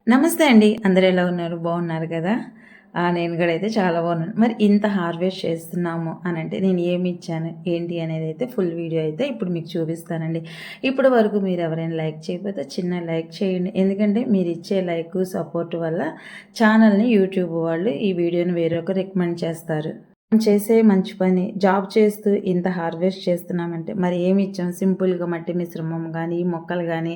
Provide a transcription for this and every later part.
నమస్తే అండి. అందరూ ఎలా ఉన్నారు? బాగున్నారు కదా! నేను కూడా అయితే చాలా బాగున్నాను. మరి ఇంత హార్వెస్ట్ చేస్తున్నాము అనంటే నేను ఏమి ఇచ్చాను, ఏంటి అనేదైతే ఫుల్ వీడియో అయితే ఇప్పుడు మీకు చూపిస్తానండి. ఇప్పటి వరకు మీరు ఎవరైనా లైక్ చేయకపోతే చిన్న లైక్ చేయండి. ఎందుకంటే మీరు ఇచ్చే లైకు, సపోర్ట్ వల్ల ఛానల్‌ని యూట్యూబ్ వాళ్ళు ఈ వీడియోని వేరొకరు రికమెండ్ చేస్తారు. మనం చేసే మంచి పని జాబ్ చేస్తూ ఇంత హార్వెస్ట్ చేస్తున్నామంటే మరి ఏమి ఇచ్చాం, సింపుల్గా మట్టి మిశ్రమం కానీ మొక్కలు కానీ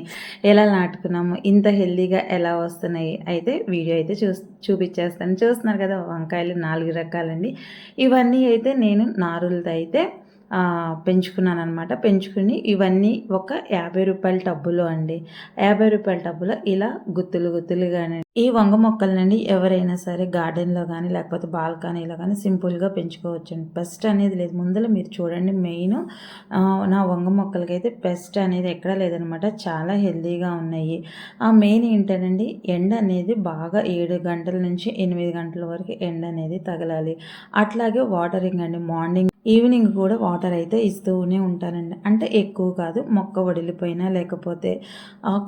ఎలా నాటుకున్నాము, ఇంత హెల్దీగా ఎలా వస్తున్నాయి అయితే వీడియో అయితే చూపించేస్తాను. చూస్తున్నారు కదా, వంకాయలు 4 రకాలండి. ఇవన్నీ అయితే నేను నారులతో అయితే పెంచుకున్నాననమాట. పెంచుకుని ఇవన్నీ ఒక రూ. 50 టబ్బులో అండి. రూ. 50 టబ్బులో ఇలా గుత్తులు గుత్తులుగానండి. ఈ వంగ మొక్కలనండి ఎవరైనా సరే గార్డెన్‌లో గానీ, లేకపోతే బాల్కనీలో గానీ సింపుల్‌గా పెంచుకోవచ్చండి. పెస్ట్ అనేది లేదు. ముందల మీరు చూడండి, మెయిను నా వంగ మొక్కలకైతే పెస్ట్ అనేది ఎక్కడా లేదనమాట. చాలా హెల్తీగా ఉన్నాయి. మెయిన్ ఏంటనండి, ఎండ అనేది బాగా 7 గంటల నుంచి 8 గంటల వరకు ఎండ అనేది తగలాలి. అట్లాగే వాటరింగ్ అండి. మార్నింగ్, ఈవినింగ్ కూడా వాటర్ అయితే ఇస్తూనే ఉంటానండి. అంటే ఎక్కువ కాదు, మొక్క వడిలిపోయినా లేకపోతే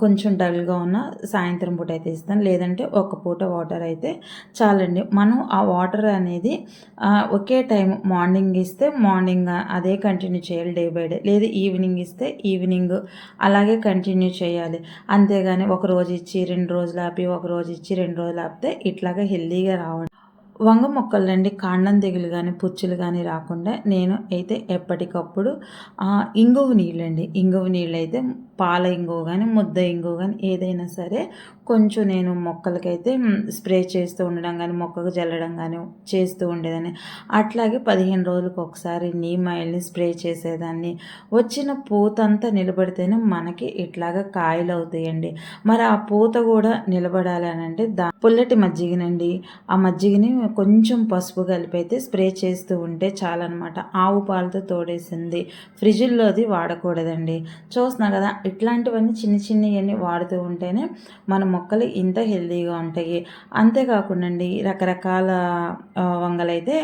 కొంచెం డల్‌గా ఉన్న సాయంత్రం పూట అయితే ఇస్తాను. లేదంటే ఒక పూట వాటర్ అయితే చాలండి. మనం ఆ వాటర్ అనేది ఒకే టైం మార్నింగ్ ఇస్తే మార్నింగ్ అదే కంటిన్యూ చేయాలి డే బై డే. లేదు ఈవినింగ్ ఇస్తే ఈవినింగ్ అలాగే కంటిన్యూ చేయాలి. అంతేగాని ఒకరోజు ఇచ్చి 2 రోజులు ఆపి, ఒకరోజు ఇచ్చి 2 రోజులు ఆపితే ఇట్లాగా హెల్తీగా రావండి. వంగ మొక్కలండి కాండం తెగులు గానీ, పుచ్చులు గానీ రాకుండా నేను అయితే ఎప్పటికప్పుడు ఇంగువ నీళ్ళండి. ఇంగువ నీళ్ళైతే పాల ఇంగువ గానీ, ముద్ద ఇంగువ గానీ ఏదైనా సరే కొంచెం నేను మొక్కలకైతే స్ప్రే చేస్తూ ఉండడం గానీ, మొక్కకు జల్లడం గానీ చేస్తూ ఉండేదాన్ని. అట్లాగే 15 రోజులకు ఒకసారి నీమ్ ఆయిల్‌ని స్ప్రే చేసేదాన్ని. వచ్చిన పూతంతా నిలబడితేనే మనకి ఇట్లాగా కాయలవుతాయండి. మరి ఆ పూత గూడా నిలబడాలి అనంటే పుల్లటి మజ్జిగనండి. ఆ మజ్జిగని కొంచెం పసుపు కలిపైతే స్ప్రే చేస్తూ ఉంటే చాలనమాట. ఆవు పాలతో తోడేసింది. ఫ్రిడ్జుల్లోది వాడకూడదండి. చూస్తున్నా కదా, ఇట్లాంటివన్నీ చిన్న చిన్నవన్నీ వాడుతూ ఉంటేనే మన మొక్కలు ఇంత హెల్తీగా ఉంటాయి. అంతేకాకుండా అండి రకరకాల వంగలైతే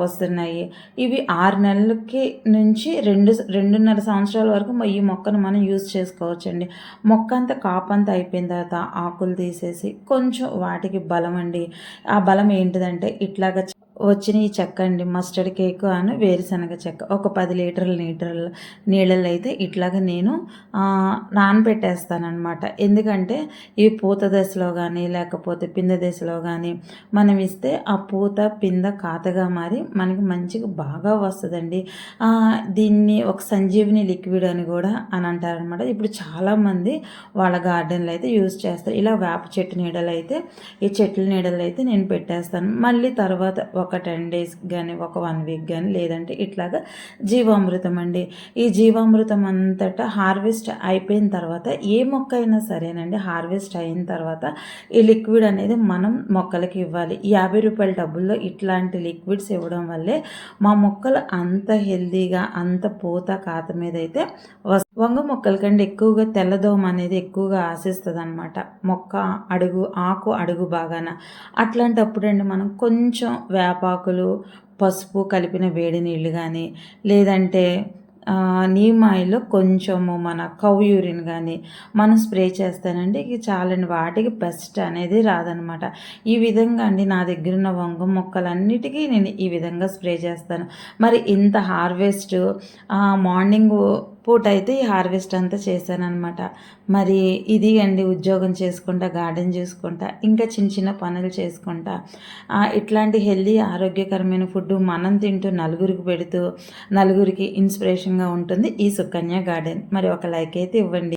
వస్తున్నాయి. ఇవి 6 నెలలకి నుంచి 2.5 సంవత్సరాల వరకు ఈ మొక్కను మనం యూజ్ చేసుకోవచ్చండి. మొక్క అంతా కాపంతా అయిపోయిన తర్వాత ఆకులు తీసేసి కొంచెం వాటికి బలం అండి. ఆ బలం ఏంటిదంటే ఇట్లాగ వచ్చిన ఈ చెక్క అండి, మస్టర్డ్ కేకు వేరుశనగ చెక్క ఒక 10 లీటర్ల నీళ్ళల్లో అయితే ఇట్లాగ నేను నానబెట్టేస్తానమాట. ఎందుకంటే ఈ పూత దశలో కానీ లేకపోతే పిందె దశలో కానీ మనం ఇస్తే ఆ పూత పింద కాతగా మారి మనకి మంచిగా బాగా వస్తుందండి. దీన్ని ఒక సంజీవిని లిక్విడ్ అని కూడా అని అంటారనమాట. ఇప్పుడు చాలామంది వాళ్ళ గార్డెన్లో అయితే యూజ్ చేస్తారు. ఇలా వేప చెట్టు నీడలు అయితే ఈ చెట్ల నీడలు అయితే నేను పెట్టేస్తాను. మళ్ళీ తర్వాత ఒక 10 డేస్ కానీ ఒక 1 వీక్ కానీ లేదంటే ఇట్లాగా జీవామృతం అండి. ఈ జీవామృతం అంతటా హార్వెస్ట్ అయిపోయిన తర్వాత ఏ మొక్క అయినా సరేనండి, హార్వెస్ట్ అయిన తర్వాత ఈ లిక్విడ్ అనేది మనం మొక్కలకి ఇవ్వాలి. ఈ రూ. 50 డబ్బుల్లో ఇట్లాంటి లిక్విడ్స్ ఇవ్వడం వల్లే మా మొక్కలు అంత హెల్తీగా అంత పూత కాత మీద అయితే వంగ మొక్కల కంటే ఎక్కువగా తెల్లదోమ అనేది ఎక్కువగా ఆశిస్తుంది అనమాట. మొక్క అడుగు ఆకు అడుగు బాగాన. అట్లాంటప్పుడండి మనం కొంచెం వేపాకులు, పసుపు కలిపిన వేడి నీళ్ళు కానీ లేదంటే నీమ్ ఆయిల్‌లో కొంచెము మన కౌ యూరిన్ కానీ మనం స్ప్రే చేస్తానండి. ఇక చాలండి, వాటికి పెస్ట్ అనేది రాదనమాట. ఈ విధంగా అండి నా దగ్గరున్న వంగ మొక్కలన్నిటికీ నేను ఈ విధంగా స్ప్రే చేస్తాను. మరి ఇంత హార్వెస్ట్ మార్నింగు పూట అయితే ఈ హార్వెస్ట్ అంతా చేశాననమాట. మరి ఇది అండి, ఉద్యోగం చేసుకుంటా, గార్డెన్ చూసుకుంటా, ఇంకా చిన్న చిన్న పనులు చేసుకుంటా ఇట్లాంటి హెల్తీ ఆరోగ్యకరమైన ఫుడ్ మనం తింటూ నలుగురికి పెడుతూ నలుగురికి ఇన్స్పిరేషన్గా ఉంటుంది ఈ సుకన్య గార్డెన్. మరి ఒక లైక్ అయితే ఇవ్వండి.